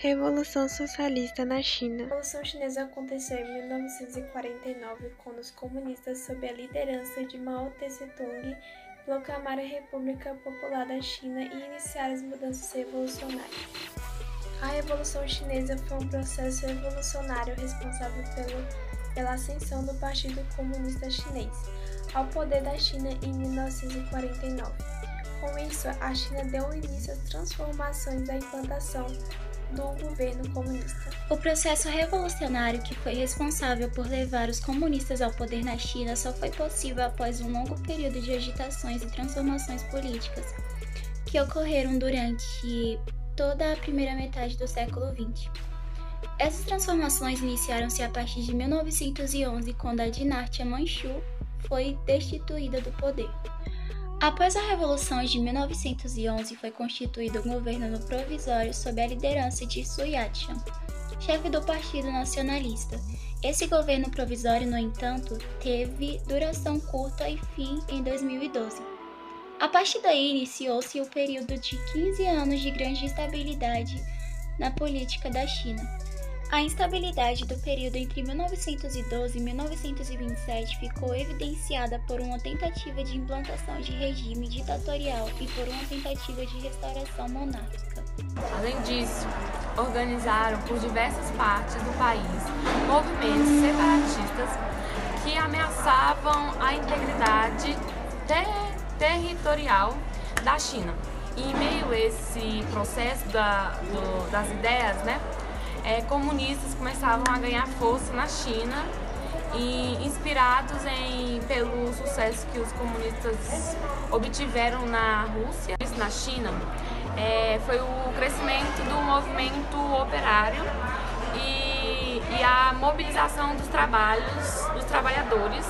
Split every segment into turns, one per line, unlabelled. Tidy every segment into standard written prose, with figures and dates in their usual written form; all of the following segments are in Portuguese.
Revolução Socialista na
A
China.
Revolução Chinesa aconteceu em 1949, quando os comunistas, sob a liderança de Mao Tse-tung, proclamaram a República Popular da China e iniciaram as mudanças revolucionárias. A Revolução Chinesa foi um processo revolucionário responsável pela ascensão do Partido Comunista Chinês ao poder da China em 1949. Com isso, a China deu início às transformações da implantação do governo comunista.
O processo revolucionário que foi responsável por levar os comunistas ao poder na China só foi possível após um longo período de agitações e transformações políticas que ocorreram durante toda a primeira metade do século XX. Essas transformações iniciaram-se a partir de 1911, quando a dinastia Manchu foi destituída do poder. Após a Revolução de 1911, foi constituído um governo provisório sob a liderança de Su Yat-sen, chefe do Partido Nacionalista. Esse governo provisório, no entanto, teve duração curta e fim em 2012. A partir daí, iniciou-se o período de 15 anos de grande instabilidade na política da China. A instabilidade do período entre 1912 e 1927 ficou evidenciada por uma tentativa de implantação de regime ditatorial e por uma tentativa de restauração monárquica.
Além disso, organizaram por diversas partes do país movimentos separatistas que ameaçavam a integridade territorial da China. E em meio a esse processo das ideias, comunistas começavam a ganhar força na China e inspirados pelo sucesso que os comunistas obtiveram na Rússia, na China, foi o crescimento do movimento operário e a mobilização dos trabalhadores,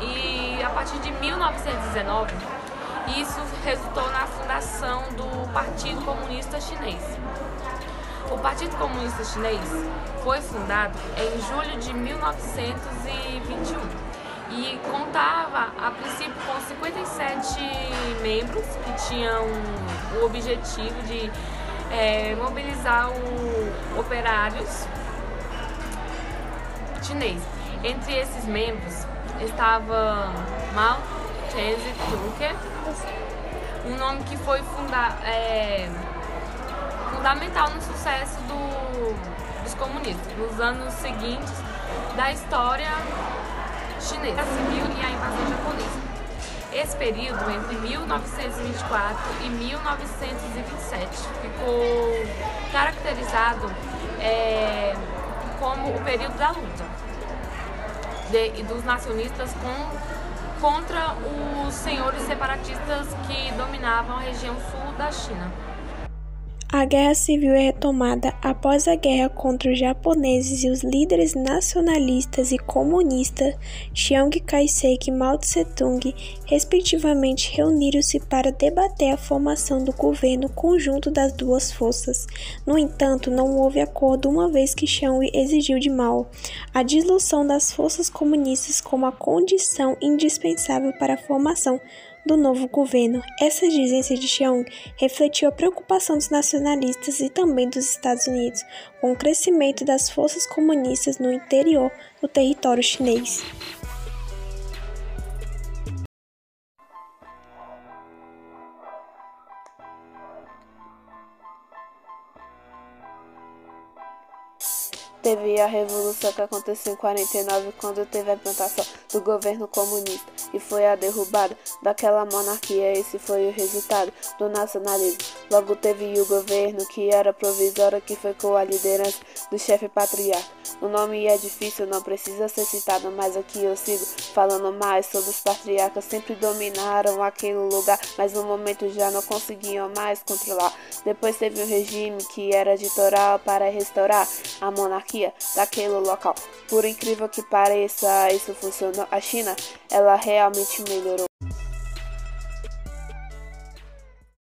e a partir de 1919 isso resultou na fundação do Partido Comunista Chinês. O Partido Comunista Chinês foi fundado em julho de 1921 e contava, a princípio, com 57 membros que tinham o objetivo de mobilizar os operários chineses. Entre esses membros estava Mao Tse-tung, um nome que foi fundamental no sucesso dos comunistas nos anos seguintes da história chinesa, civil e a invasão japonesa. Esse período, entre 1924 e 1927, ficou caracterizado como o período da luta dos nacionalistas contra os senhores separatistas que dominavam a região sul da China.
A guerra civil é retomada após a guerra contra os japoneses e os líderes nacionalistas e comunistas Chiang Kai-shek e Mao Tse-tung, respectivamente, reuniram-se para debater a formação do governo conjunto das duas forças. No entanto, não houve acordo, uma vez que Chiang exigiu de Mao a dissolução das forças comunistas como a condição indispensável para a formação do novo governo. Essa exigência de Chiang refletiu a preocupação dos nacionalistas e também dos Estados Unidos com o crescimento das forças comunistas no interior do território chinês.
Teve a revolução que aconteceu em 49, quando teve a implantação do governo comunista e foi a derrubada daquela monarquia. Esse foi o resultado do nacionalismo. Logo teve o governo que era provisório, que foi com a liderança do chefe patriarca. O nome é difícil, não precisa ser citado, mas aqui eu sigo falando mais sobre os patriarcas. Sempre dominaram aquele lugar, mas no momento já não conseguiam mais controlar. Depois teve um regime que era ditatorial para restaurar a monarquia daquele local. Por incrível que pareça, isso funcionou. A China, ela realmente melhorou.